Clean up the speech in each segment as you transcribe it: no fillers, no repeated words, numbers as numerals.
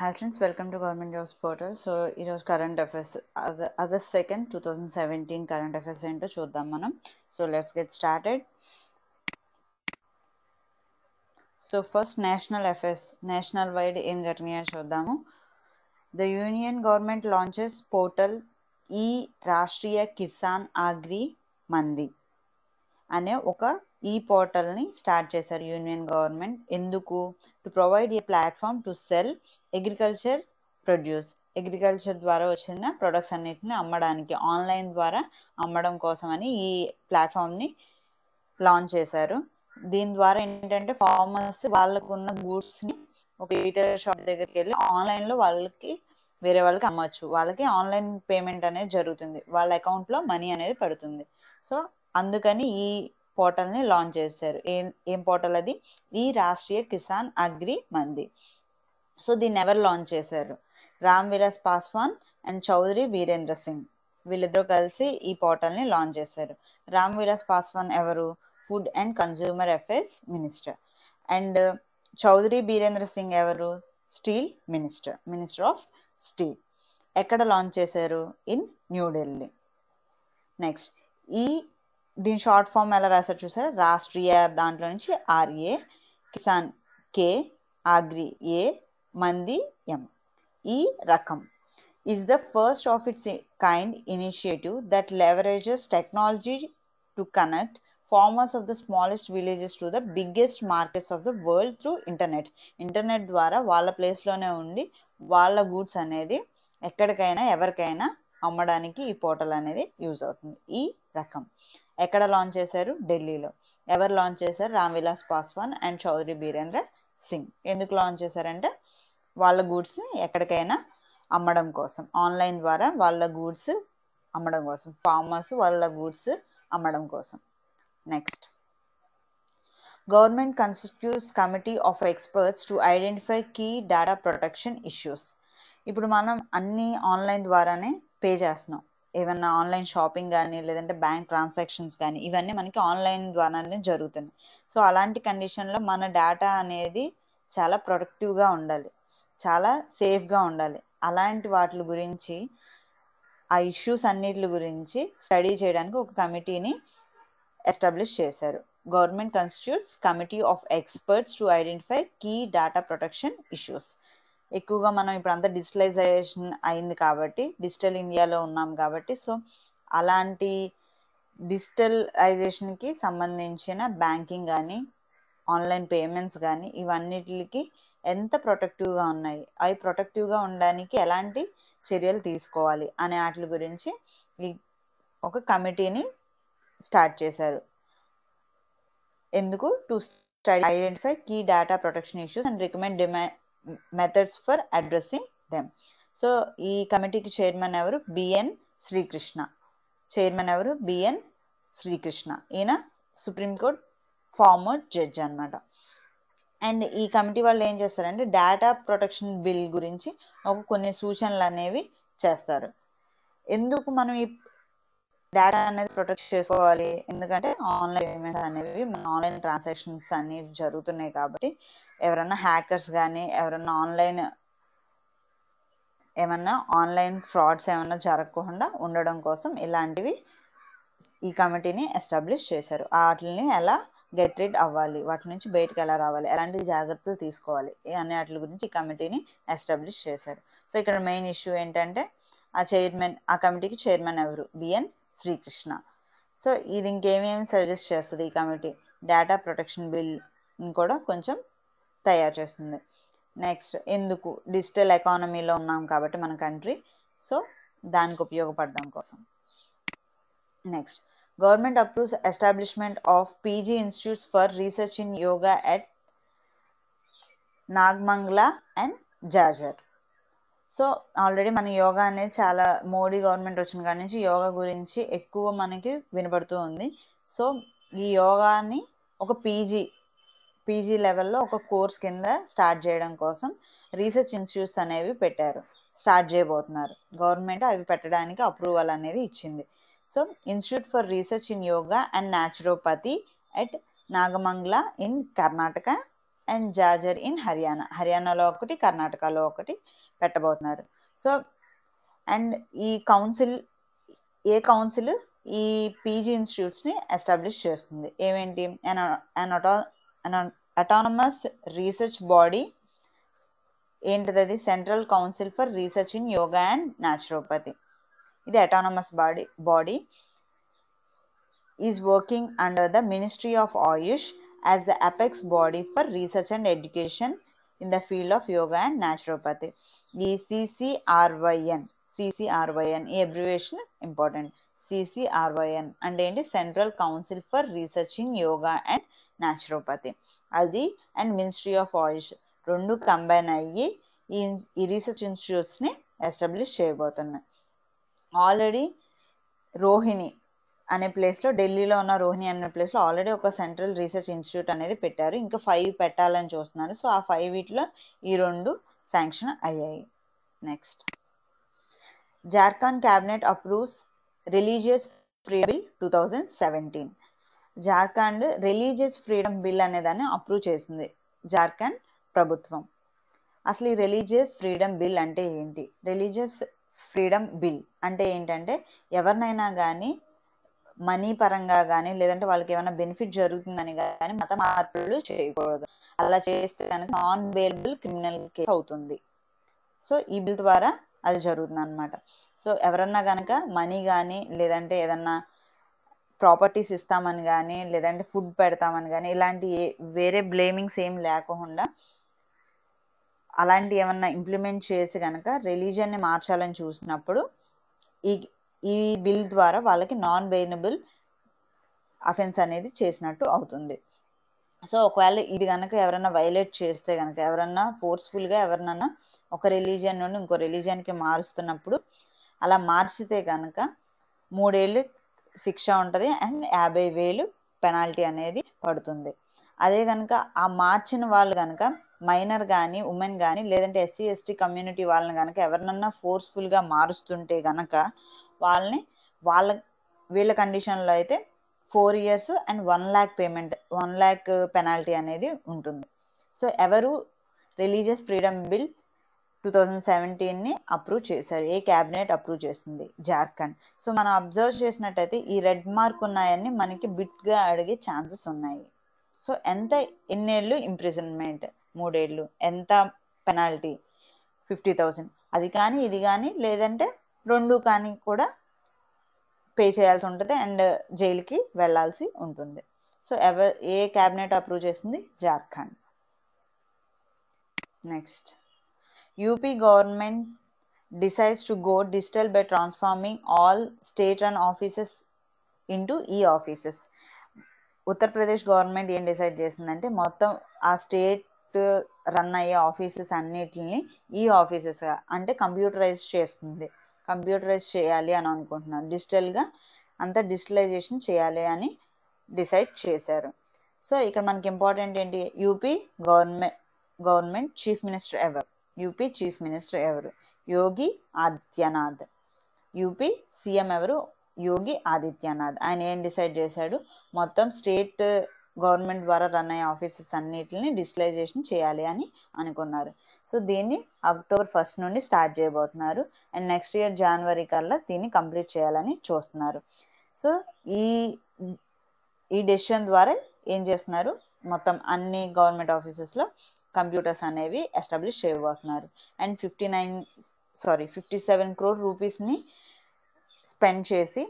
Hi friends, welcome to Government Jobs Portal. So ఈరోజు current affairs August 2nd 2017 current affairs ఏంటో చూద్దాం మనం. So let's get started. So first national affairs, national wide ఏం జరిగినాయో చూద్దాము. The union government launches portal ఈ Rashtriya Kisan agri మండి అనే ఒక ఈ పోర్టల్ని స్టార్ట్ చేశారు యూనియన్ గవర్నమెంట్. ఎందుకు? To provide a platform to cell agriculture produce, agriculture ద్వారా వచ్చిన ప్రొడక్ట్స్ అన్నిటిని అమ్మడానికి, ఆన్లైన్ ద్వారా అమ్మడం కోసం అని ఈ ప్లాట్ఫామ్ని లాంచ్ చేశారు. దీని ద్వారా ఏంటంటే ఫార్మర్స్ వాళ్ళకు ఉన్న గూడ్స్ని ఒక రీటైల్ షాప్ దగ్గరికి వెళ్ళి ఆన్లైన్లో వేరే వాళ్ళకి అమ్మచ్చు. వాళ్ళకి ఆన్లైన్ పేమెంట్ అనేది జరుగుతుంది, వాళ్ళ అకౌంట్లో మనీ అనేది పడుతుంది. సో అందుకని ఈ పోర్టల్ని లాంచ్ చేశారు. ఏం పోర్టల్ అది? ఈ రాష్ట్రీయ కిసాన్ అగ్రి మండి. సో దీన్ని ఎవరు లాంచ్ చేశారు? రామ్ విలాస్ పాస్వాన్ అండ్ చౌదరి బీరేంద్ర సింగ్, వీళ్ళిద్దరూ కలిసి ఈ పోర్టల్ని లాంచ్ చేశారు. రామ్ విలాస్ పాస్వాన్ ఎవరు? Food and consumer affairs minister. And Chaudhary Birendra Singh ఎవరు? Steel minister of steel. ఎక్కడ లాంచ్ చేశారు? ఇన్ న్యూఢిల్లీ. నెక్స్ట్, దీని షార్ట్ ఫామ్ ఎలా రాశారు చూసారా? రాష్ట్రీయ దాంట్లో నుంచి RA, Kisan K, agri A, Mandi M. ఈ రకం is the first of its kind initiative that leverages technology to connect farmers of the smallest villages to the biggest markets of the world through internet ద్వారా వాళ్ళ ప్లేస్లోనే ఉండి వాళ్ళ goods అనేది ఎక్కడికైనా ఎవరికైనా అమ్మడానికి ఈ పోర్టల్ అనేది యూజ్ అవుతుంది. ఈ రకం ఎక్కడ లాంచ్ చేశారు? ఢిల్లీలో. ఎవరు లాంచ్ చేశారు? రామ్ విలాస్ పాస్వాన్ అండ్ చౌదరి బీరేంద్ర సింగ్. ఎందుకు లాంచ్ చేశారంటే వాళ్ళ గూడ్స్ని ఎక్కడికైనా అమ్మడం కోసం, ఆన్లైన్ ద్వారా వాళ్ళ గూడ్స్ అమ్మడం కోసం, ఫార్మర్స్ వాళ్ళ గూడ్స్ అమ్మడం కోసం. Next, government constitutes committee of experts to identify key data protection issues. ఇప్పుడు మనం అన్ని ఆన్లైన్ ద్వారానే పే చేస్తున్నాం. ఏమన్నా ఆన్లైన్ షాపింగ్ కానీ లేదంటే బ్యాంక్ ట్రాన్సాక్షన్స్ కానీ ఇవన్నీ మనకి ఆన్లైన్ ద్వారానే జరుగుతున్నాయి. సో అలాంటి కండిషన్లో మన డేటా అనేది చాలా ప్రొటెక్టివ్గా ఉండాలి, చాలా సేఫ్గా ఉండాలి. అలాంటి వాటి గురించి, ఆ ఇష్యూస్ అన్నిటి గురించి స్టడీ చేయడానికి ఒక కమిటీని ఎస్టాబ్లిష్ చేశారు. Government constitutes committee of experts to identify key data protection issues. ఎక్కువగా మనం ఇప్పుడు అంతా డిజిటలైజేషన్ అయింది కాబట్టి, డిజిటల్ ఇండియాలో ఉన్నాం కాబట్టి, సో అలాంటి డిజిటలైజేషన్కి సంబంధించిన బ్యాంకింగ్ కానీ ఆన్లైన్ పేమెంట్స్ కానీ ఇవన్నిటికి ఎంత ప్రొటెక్టివ్గా ఉన్నాయి, అవి ప్రొటెక్టివ్గా ఉండడానికి ఎలాంటి చర్యలు తీసుకోవాలి అనే వాటి గురించి ఒక కమిటీని స్టార్ట్ చేశారు. ఎందుకు? To study identify key data protection issues and recommend methods for addressing them. So ఈ కమిటీకి చైర్మన్ ఎవరు? బిఎన్ శ్రీకృష్ణ. చైర్మన్ ఎవరు? బిఎన్ శ్రీకృష్ణ. ఈయన సుప్రీంకోర్టు ఫార్మర్ జడ్జ్ అనమాట. అండ్ ఈ కమిటీ వాళ్ళు ఏం చేస్తారంటే డేటా ప్రొటెక్షన్ బిల్ గురించి కొన్ని సూచనలు అనేవి చేస్తారు. ఎందుకు మనం ఈ డేటా అనేది ప్రొటెక్ట్ చేసుకోవాలి? ఎందుకంటే ఆన్లైన్ పేమెంట్స్ అనేవి, మన ఆన్లైన్ ట్రాన్సాక్షన్స్ అనేవి జరుగుతున్నాయి కాబట్టి ఎవరన్నా హ్యాకర్స్ కానీ ఎవరన్నా ఆన్లైన్ ఫ్రాడ్స్ ఏమన్నా జరగకుండా ఉండడం కోసం ఇలాంటివి ఈ కమిటీని ఎస్టాబ్లిష్ చేశారు. వాటిని ఎలా గెట్ రిడ్ అవ్వాలి, వాటి నుంచి బయటకు ఎలా రావాలి, ఎలాంటి జాగ్రత్తలు తీసుకోవాలి అనే వాటి గురించి ఈ కమిటీని ఎస్టాబ్లిష్ చేశారు. సో ఇక్కడ మెయిన్ ఇష్యూ ఏంటంటే ఆ కమిటీకి చైర్మన్ ఎవరు? బిఎన్ శ్రీకృష్ణ. సో ఇది ఇంకేమేమి సజెస్ట్ చేస్తుంది ఈ కమిటీ? డేటా ప్రొటెక్షన్ బిల్ కూడా కొంచెం తయారు చేస్తుంది. నెక్స్ట్, ఎందుకు? డిజిటల్ ఎకానమీలో ఉన్నాం కాబట్టి మన కంట్రీ, సో దానికి ఉపయోగపడడం కోసం. Next, government approves establishment of PG institutes for research in yoga at Nagamangala and Jhajjar. So already మన యోగా అనేది చాలా, మోడీ గవర్నమెంట్ వచ్చిన కాడి నుంచి యోగా గురించి ఎక్కువ మనకి వినపడుతూ ఉంది. సో ఈ యోగాని ఒక పీజీ లెవెల్లో ఒక కోర్స్ కింద స్టార్ట్ చేయడం కోసం రీసెర్చ్ ఇన్స్టిట్యూట్స్ అనేవి స్టార్ట్ చేయబోతున్నారు. గవర్నమెంట్ అవి పెట్టడానికి అప్రూవల్ అనేది ఇచ్చింది. So institute for research in yoga and naturopathy at Nagamangala in Karnataka and Jhajjar in Haryana. హర్యానాలో ఒకటి, కర్ణాటకలో ఒకటి పెట్టబోతున్నారు. సో అండ్ ఈ కౌన్సిల్ ఈ పీజీ ఇన్స్టిట్యూట్స్ని ఎస్టాబ్లిష్ చేస్తుంది. ఏమేంటి? Autonomous research body. ఏంటిది అది? Central council for research in yoga and naturopathy. ఇది autonomous body is working under the ministry of AYUSH as the apex body for research and education in the field of yoga and naturopathy. ఈ సిసిఆర్వైఎన్ ఈ abbreviation important. సిసిఆర్వైఎన్ అంటే ఏంటి? Central council for research in yoga and naturopathy. అది and ministry of ఆయుష్ రెండు combine అయ్యి ఈ research ఇన్స్టిట్యూట్స్ని establish చేయబోతున్నాయి. Already Rohini అనే ప్లేస్లో, ఢిల్లీలో ఉన్న రోహిణి అనే ప్లేస్లో ఆల్రెడీ ఒక సెంట్రల్ రీసెర్చ్ ఇన్స్టిట్యూట్ అనేది పెట్టారు. ఇంకా 5 పెట్టాలని చూస్తున్నారు. సో ఆ 5 వీటిలో ఈ 2 శాంక్షన్ అయ్యాయి. Next, Jharkhand cabinet approves religious freedom bill 2017. Jharkhand religious freedom bill అనే దాన్ని అప్రూవ్ చేసింది జార్ఖండ్ ప్రభుత్వం. అసలు ఈ రిలీజియస్ ఫ్రీడమ్ బిల్ అంటే ఏంటి? రిలీజియస్ ఫ్రీడమ్ బిల్ అంటే ఏంటంటే, ఎవరినైనా కానీ మనీ పరంగా కానీ లేదంటే వాళ్ళకి ఏమైనా బెనిఫిట్ జరుగుతుందని కానీ మత మార్పులు చేయకూడదు. అలా చేస్తే కనుక నాన్ బెయిలబుల్ క్రిమినల్ కేసు అవుతుంది. సో ఈ బిల్ ద్వారా అది జరుగుతుంది అనమాట. సో ఎవరన్నా కనుక మనీ కానీ లేదంటే ఏదన్నా ప్రాపర్టీస్ ఇస్తామని కానీ లేదంటే ఫుడ్ పెడతామని కానీ ఇలాంటి వేరే బ్లేమింగ్స్ ఏం లేకుండా అలాంటి ఏమన్నా ఇంప్లిమెంట్ చేసి కనుక రిలీజియన్ని మార్చాలని చూసినప్పుడు ఈ బిల్ ద్వారా వాళ్ళకి నాన్ బెయిలబుల్ అఫెన్స్ అనేది చేసినట్టు అవుతుంది. సో ఒకవేళ ఇది కనుక ఎవరైనా వైలేట్ చేస్తే కనుక, ఎవరన్నా ఫోర్స్ఫుల్గా ఎవరినన్నా ఒక రిలీజియన్ నుండి ఇంకో రిలీజియన్కి మారుస్తున్నప్పుడు అలా మార్చితే కనుక 3 ఏళ్ళు శిక్ష ఉంటుంది అండ్ 50,000 పెనాల్టీ అనేది పడుతుంది. అదే కనుక ఆ మార్చిన వాళ్ళు కనుక మైనర్ కానీ ఉమెన్ కానీ లేదంటే ఎస్సీ ఎస్టీ కమ్యూనిటీ వాళ్ళని కనుక ఎవరినన్నా ఫోర్స్ఫుల్గా మారుస్తుంటే కనుక వీళ్ళ కండిషన్లో అయితే 4 years and 1 lakh payment, 1 lakh penalty అనేది ఉంటుంది. సో ఎవరు రిలీజియస్ ఫ్రీడమ్ బిల్ 2017ని అప్రూవ్ చేశారు? ఏ క్యాబినెట్ అప్రూవ్ చేస్తుంది? జార్ఖండ్. సో మనం అబ్జర్వ్ చేసినట్టయితే ఈ రెడ్ మార్క్ ఉన్నాయన్నీ మనకి బిట్గా అడిగే ఛాన్సెస్ ఉన్నాయి. సో ఎన్నేళ్ళు ఇంప్రిజన్మెంట్? 3 ఏళ్ళు. ఎంత పెనాల్టీ? 50,000. అది కానీ ఇది కానీ లేదంటే 2 కానీ కూడా పే చేయాల్సి ఉంటుంది అండ్ జైలుకి వెళ్లాల్సి ఉంటుంది. సో ఏ క్యాబినెట్ అప్రూవ్ చేసింది? Jharkhand. Next, UP government decides to go digital by transforming all state-run offices into e-offices. Uttar Pradesh government ఏం డిసైడ్ చేసిందంటే మొత్తం ఆ స్టేట్ రన్ అయ్యే ఆఫీసెస్ అన్నిటిని ఈ ఆఫీసెస్ అంటే కంప్యూటరైజ్ చేయాలి అని అనుకుంటున్నారు. డిజిటల్గా అంతా డిజిటలైజేషన్ చేయాలి అని డిసైడ్ చేశారు. సో ఇక్కడ మనకి ఇంపార్టెంట్ ఏంటి? యూపీ గవర్నమెంట్ చీఫ్ మినిస్టర్ ఎవరు? యూపీ చీఫ్ మినిస్టర్ ఎవరు? యోగి ఆదిత్యనాథ్. యూపీ సీఎం ఎవరు? యోగి ఆదిత్యనాథ్. ఆయన ఏం డిసైడ్ చేశాడు? మొత్తం స్టేట్ గవర్నమెంట్ ద్వారా రన్ అయ్యే ఆఫీసెస్ అన్నిటిని డిజిటలైజేషన్ చేయాలి అని అనుకున్నారు. సో దీన్ని October 1st నుండి స్టార్ట్ చేయబోతున్నారు అండ్ నెక్స్ట్ ఇయర్ January కల్లా దీన్ని కంప్లీట్ చేయాలని చూస్తున్నారు. సో ఈ డెసిషన్ ద్వారా ఏం చేస్తున్నారు? మొత్తం అన్ని గవర్నమెంట్ ఆఫీసెస్లో కంప్యూటర్స్ అనేవి ఎస్టాబ్లిష్ చేయబోతున్నారు అండ్ 57 crore రూపీస్ని స్పెండ్ చేసి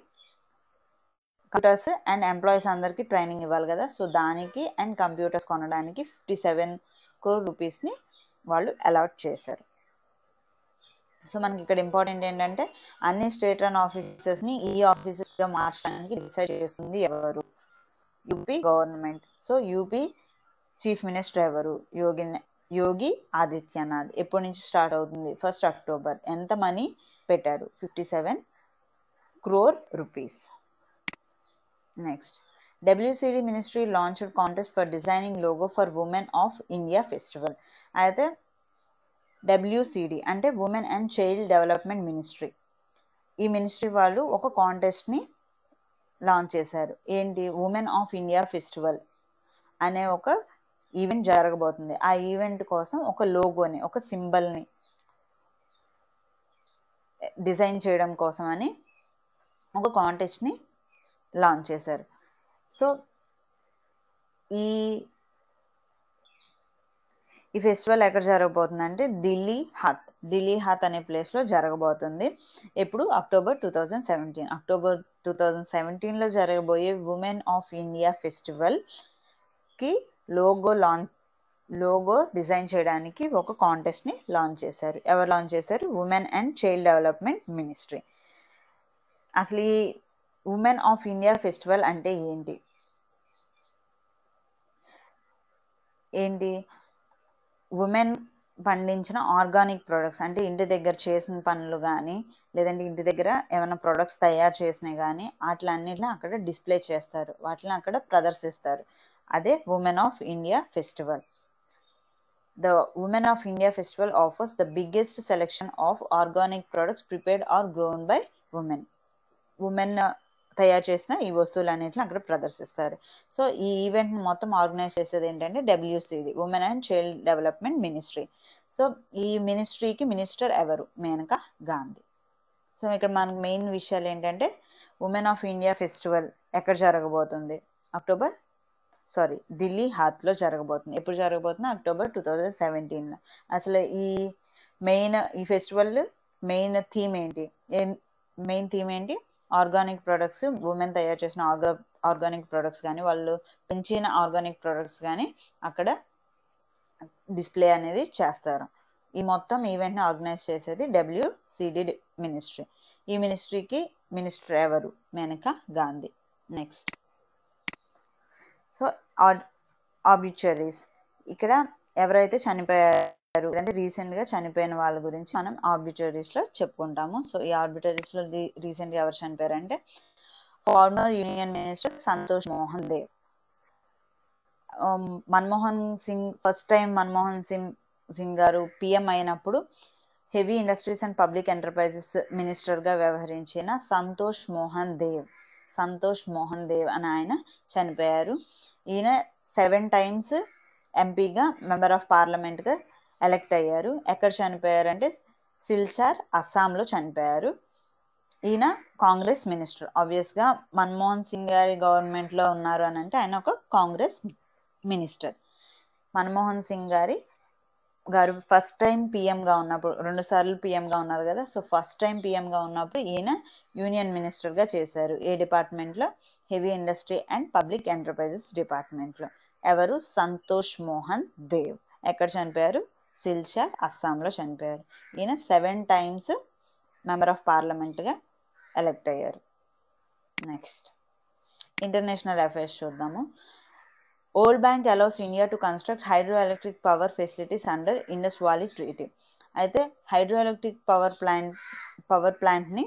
కంప్యూటర్స్ అండ్ ఎంప్లాయీస్ అందరికీ ట్రైనింగ్ ఇవ్వాలి కదా. సో దానికి అండ్ కంప్యూటర్స్ కొనడానికి 57 crore రూపీస్ని వాళ్ళు అలాట్ చేశారు. సో మనకి ఇక్కడ ఇంపార్టెంట్ ఏంటంటే అన్ని స్టేట్ రన్ ఆఫీసెస్ని ఈ ఆఫీసెస్గా మార్చడానికి డిసైడ్ చేస్తుంది ఎవరు? UP government. So UP chief minister ఎవరు? యోగి ఆదిత్యనాథ్. ఎప్పటి నుంచి స్టార్ట్ అవుతుంది? 1st October. ఎంత మనీ పెట్టారు? 57 crore rupees. Next, WCD ministry launched contest for designing logo for women of India festival. అయితే WCD అంటే women and child development ministry. ఈ ministry వాళ్ళు ఒక కాంటెస్ట్ని లాంచ్ చేశారు. ఏంటి? ఉమెన్ ఆఫ్ ఇండియా ఫెస్టివల్ అనే ఒక ఈవెంట్ జరగబోతుంది. ఆ ఈవెంట్ కోసం ఒక లోగోని, ఒక సింబల్ని డిజైన్ చేయడం కోసం అని ఒక కాంటెస్ట్ని లాంచ్ చేశారు. సో ఈ ఫెస్టివల్ ఎక్కడ జరగబోతుంది అంటే ఢిల్లీ హాత్ అనే ప్లేస్లో జరగబోతుంది. ఎప్పుడు? అక్టోబర్ 2017లో జరగబోయే ఉమెన్ ఆఫ్ ఇండియా ఫెస్టివల్కి లోగో డిజైన్ చేయడానికి ఒక కాంటెస్ట్ని లాంచ్ చేశారు. ఎవరు లాంచ్ చేశారు? Women and child development ministry. అసలు ఈ ఉమెన్ ఆఫ్ ఇండియా ఫెస్టివల్ అంటే ఏంటి? ఉమెన్ పండించిన ఆర్గానిక్ ప్రొడక్ట్స్, అంటే ఇంటి దగ్గర చేసిన పనులు కానీ, లేదంటే ఇంటి దగ్గర ఏమైనా ప్రొడక్ట్స్ తయారు చేసినవి కానీ, వాటిలన్నిటిని అక్కడ డిస్ప్లే చేస్తారు, వాటిని అక్కడ ప్రదర్శిస్తారు. అదే women of India festival. The Women of India Festival offers the biggest selection of organic products prepared or grown by women. Women తయారు చేసిన ఈ వస్తువులన్నింటిని అక్కడ ప్రదర్శిస్తారు. సో ఈ ఈవెంట్ మొత్తం ఆర్గనైజ్ చేసేది ఏంటంటే WCD, women and child development ministry. So ఈ మినిస్ట్రీకి మినిస్టర్ ఎవరు? మేనకా గాంధీ. సో ఇక్కడ మనకు మెయిన్ విషయాలు ఏంటంటే ఉమెన్ ఆఫ్ ఇండియా ఫెస్టివల్ ఎక్కడ జరగబోతుంది? ఢిల్లీ హాత్లో జరగబోతుంది. ఎప్పుడు జరగబోతుంది? అక్టోబర్ 2017. అసలు ఈ ఫెస్టివల్ మెయిన్ థీమ్ ఏంటి? ఆర్గానిక్ ప్రొడక్ట్స్, ఉమెన్ తయారు చేసిన ఆర్గానిక్ ప్రొడక్ట్స్ కానీ, వాళ్ళు పెంచిన ఆర్గానిక్ ప్రొడక్ట్స్ కానీ అక్కడ డిస్ప్లే అనేది చేస్తారు. ఈ మొత్తం ఈవెంట్ని ఆర్గనైజ్ చేసేది WCD మినిస్ట్రీ. ఈ మినిస్ట్రీకి మినిస్టర్ ఎవరు? Maneka Gandhi. Next, so obituaries. ఇక్కడ ఎవరైతే చనిపోయారు, అంటే రీసెంట్గా చనిపోయిన వాళ్ళ గురించి మనం ఆబ్యూచరీస్లో చెప్పుకుంటాము. సో ఈ ఆబ్యూచరీస్లో రీసెంట్గా ఎవరు చనిపోయారంటే former union minister Santosh Mohan Dev. First time Manmohan Singh గారు పిఎం అయినప్పుడు heavy industries and public enterprises మినిస్టర్గా వ్యవహరించిన సంతోష్ మోహన్ దేవ్ అని ఆయన చనిపోయారు. ఈయన 7 times ఎంపీగా, మెంబర్ ఆఫ్ పార్లమెంట్గా ఎలెక్ట్ అయ్యారు. ఎక్కడ చనిపోయారు అంటే సిల్చార్, అస్సాంలో చనిపోయారు. ఈయన కాంగ్రెస్ మినిస్టర్. ఆబ్వియస్గా మన్మోహన్ సింగ్ గారి గవర్నమెంట్లో ఉన్నారు అని అంటే ఆయన ఒక కాంగ్రెస్ మినిస్టర్. మన్మోహన్ సింగ్ గారు ఫస్ట్ టైం పిఎంగా ఉన్నప్పుడు, 2 సార్లు పిఎంగా ఉన్నారు కదా, సో ఫస్ట్ టైం పిఎంగా ఉన్నప్పుడు ఈయన యూనియన్ మినిస్టర్గా చేశారు. ఏ డిపార్ట్మెంట్లో? Heavy industry and public enterprises డిపార్ట్మెంట్లో. ఎవరు? సంతోష్ మోహన్ దేవ్. ఎక్కడ చనిపోయారు? సిల్చార్, అస్సాంలో చనిపోయారు. ఈయన 7 times మెంబర్ ఆఫ్ పార్లమెంట్గా ఎలెక్ట్ అయ్యారు. నెక్స్ట్, ఇంటర్నేషనల్ అఫైర్స్ చూద్దాము. World Bank allows India to construct hydroelectric power facilities under Indus Valley Treaty. అయితే హైడ్రోఎలక్ట్రిక్ పవర్ ప్లాంట్ని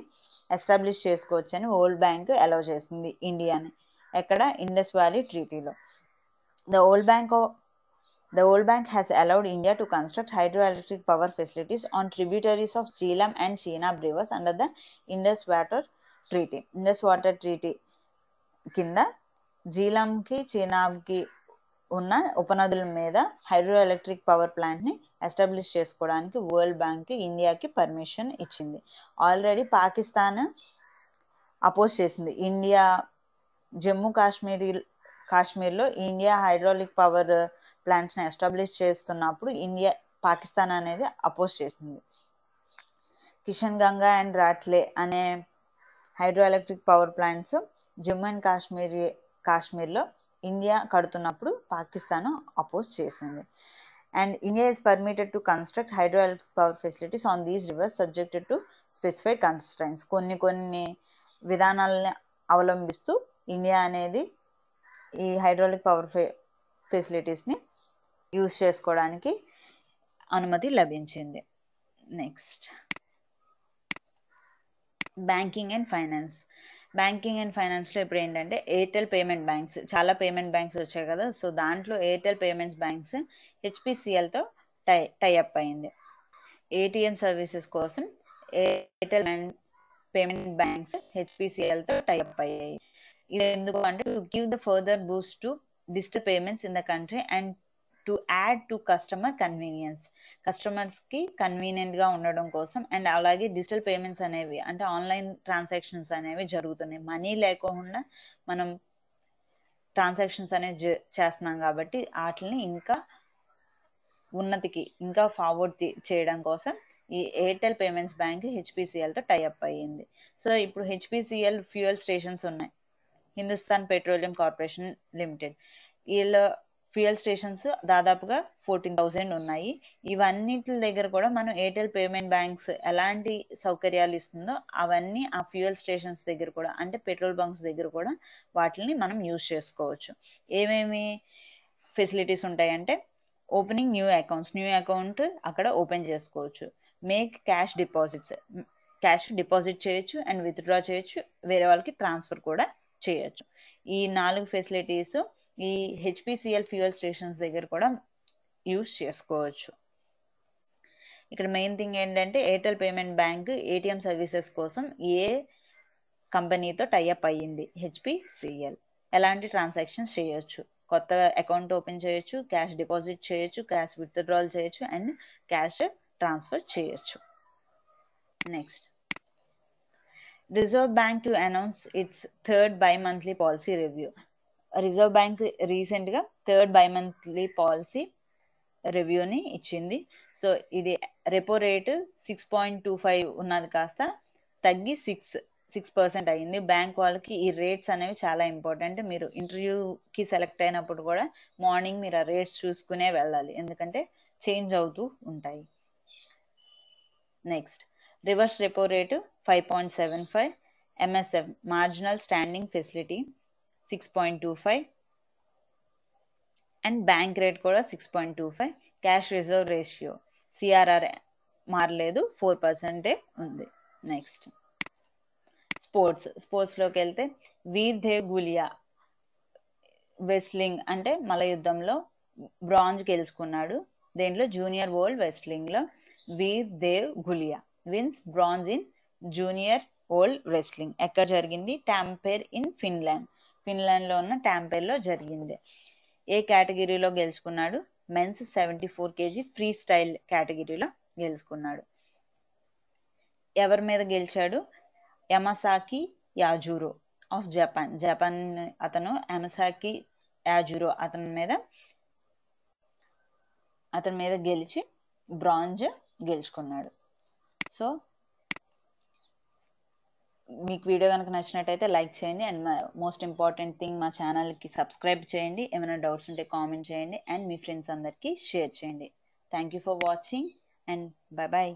ఎస్టాబ్లిష్ చేసుకోవచ్చని వరల్డ్ బ్యాంక్ అలౌ చేసింది ఇండియాని. ఎక్కడ? ఇండస్ వ్యాలీ ట్రీటీలో. The World Bank has allowed India to construct hydroelectric power facilities on tributaries of Jhelum and Chenab rivers under the Indus Water Treaty. Indus Water Treaty కింద జీలంకి, చీనాబ్కి ఉన్న ఉపనదుల మీద hydro electric power ప్లాంట్ని establish చేసుకోవడానికి world bank ఇండియాకి permission ఇచ్చింది. Already Pakistan oppose చేసింది. India Jammu కాశ్మీర్లో ఇండియా హైడ్రాలిక్ పవర్ ప్లాంట్స్ని ఎస్టాబ్లిష్ చేస్తున్నప్పుడు పాకిస్తాన్ అనేది అపోజ్ చేసింది. కిషన్ గంగా అండ్ రాట్లే అనే hydro electric power plants Jammu and కాశ్మీర్లో ఇండియా కడుతున్నప్పుడు పాకిస్తాన్ అపోజ్ చేసింది. And India is permitted to construct hydroelectric power facilities on these rivers subjected to specified constraints. కొన్ని విధానాలని అవలంబిస్తూ ఇండియా అనేది ఈ హైడ్రాలిక్ పవర్ ఫెసిలిటీస్ని యూజ్ చేసుకోవడానికి అనుమతి లభించింది. నెక్స్ట్, బ్యాంకింగ్ అండ్ ఫైనాన్స్లో ఇప్పుడు ఏంటంటే ఎయిర్టెల్ పేమెంట్ బ్యాంక్స్, చాలా పేమెంట్ బ్యాంక్స్ వచ్చాయి కదా, సో దాంట్లో ఎయిర్టెల్ పేమెంట్స్ బ్యాంక్స్ హెచ్పిసిఎల్తో టైఅప్ అయింది. ఏటీఎం సర్వీసెస్ కోసం ఎయిర్టెల్ పేమెంట్ బ్యాంక్స్ హెచ్పిసిఎల్తో టైఅప్ అయ్యాయి. ఇది ఎందుకు అంటే to give the further Boost to digital payments in the country and to add to customer convenience, కస్టమర్స్కి కన్వీనియంట్గా ఉండడం కోసం. అండ్ అలాగే డిజిటల్ పేమెంట్స్ అనేవి అంటే ఆన్లైన్ ట్రాన్సాక్షన్స్ అనేవి జరుగుతున్నాయి. మనీ లేకుండా మనం ట్రాన్సాక్షన్స్ అనేవి చేస్తున్నాం కాబట్టి వాటిని ఇంకా ఉన్నతికి ఇంకా ఫార్వర్డ్ చేయడం కోసం ఈ ఎయిర్టెల్ పేమెంట్స్ బ్యాంక్ హెచ్పిసిఎల్తో టైఅప్ అయ్యింది. సో ఇప్పుడు హెచ్పిసిఎల్ ఫ్యూయల్ స్టేషన్స్ ఉన్నాయి, హిందుస్థాన్ పెట్రోలియం కార్పొరేషన్ లిమిటెడ్. వీళ్ళ ఫ్యూయల్ స్టేషన్స్ దాదాపుగా 14,000 ఉన్నాయి. ఇవన్నిటి దగ్గర కూడా మనం ఎయిర్టెల్ పేమెంట్ బ్యాంక్స్ ఎలాంటి సౌకర్యాలు ఇస్తుందో అవన్నీ ఆ ఫ్యూయల్ స్టేషన్స్ దగ్గర కూడా అంటే పెట్రోల్ బంక్స్ దగ్గర కూడా వాటిని మనం యూజ్ చేసుకోవచ్చు. ఏమేమి ఫెసిలిటీస్ ఉంటాయంటే ఓపెనింగ్ న్యూ అకౌంట్ అక్కడ ఓపెన్ చేసుకోవచ్చు. Make cash deposits, cash deposit చేయొచ్చు అండ్ విత్డ్రా చేయొచ్చు, వేరే వాళ్ళకి ట్రాన్స్ఫర్ కూడా చేయొచ్చు. ఈ 4 ఫెసిలిటీస్ ఈ హెచ్పిసిఎల్ ఫ్యూయల్ స్టేషన్స్ దగ్గర కూడా యూజ్ చేసుకోవచ్చు. ఇక్కడ మెయిన్ థింగ్ ఏంటంటే Airtel payment bank ATM services కోసం ఏ కంపెనీతో టైఅప్ అయ్యింది, హెచ్పిసిఎల్. ఎలాంటి ట్రాన్సాక్షన్స్ చేయొచ్చు, కొత్త అకౌంట్ ఓపెన్ చేయొచ్చు, క్యాష్ డిపాజిట్ చేయొచ్చు, క్యాష్ విత్డ్రాల్ చేయొచ్చు అండ్ క్యాష్ ట్రాన్స్ఫర్ చేయొచ్చు. Next, reserve bank to announce it's third by-monthly policy review. Reserve bank రీసెంట్గా థర్డ్ బై-మంత్లీ పాలసీ రివ్యూని ఇచ్చింది. సో ఇది రెపో రేటు 6.25 ఉన్నది కాస్త తగ్గి 6% అయ్యింది. బ్యాంక్ వాళ్ళకి ఈ రేట్స్ అనేవి చాలా ఇంపార్టెంట్. మీరు ఇంటర్వ్యూకి సెలెక్ట్ అయినప్పుడు కూడా మార్నింగ్ మీరు ఆ రేట్స్ చూసుకునే వెళ్ళాలి, ఎందుకంటే చేంజ్ అవుతూ ఉంటాయి. Next, reverse repo rate 5.75, MSF marginal standing facility 6.25 and bank rate కూడా 6.25. క్యాష్ రిజర్వ్ రేషియో సిఆర్ఆర్ మారలేదు, 4% ఉంది. నెక్స్ట్, స్పోర్ట్స్లోకి వెళ్తే వీర్ దేవ్ గులియా వెస్లింగ్ అంటే మల్లయుద్ధంలో బ్రాంజ్ గెలుచుకున్నాడు. దేంట్లో జూనియర్ వరల్డ్ వెస్లింగ్లో Veer Dev Gulia wins bronze in junior world wrestling. ఎక్కడ జరిగింది, టాంపేర్ ఇన్ ఫిన్లాండ్లో ఉన్న టాంపేర్లో జరిగింది. ఏ కేటగిరీలో గెలుచుకున్నాడు, మెన్స్ 74 kg ఫ్రీ స్టైల్ కేటగిరీలో గెలుచుకున్నాడు. ఎవరి మీద గెలిచాడు, యమసాకి యాజురో ఆఫ్ జపాన్ అతను యమసాకి యాజురో అతని మీద గెలిచి బ్రాంజ్ గెలుచుకున్నాడు. సో మీకు వీడియో కనుక నచ్చినట్టయితే లైక్ చేయండి అండ్ మోస్ట్ ఇంపార్టెంట్ థింగ్ మా ఛానల్కి సబ్స్క్రైబ్ చేయండి. ఏమైనా డౌట్స్ ఉంటే కామెంట్ చేయండి అండ్ మీ ఫ్రెండ్స్ అందరికీ షేర్ చేయండి. Thank you for watching and bye.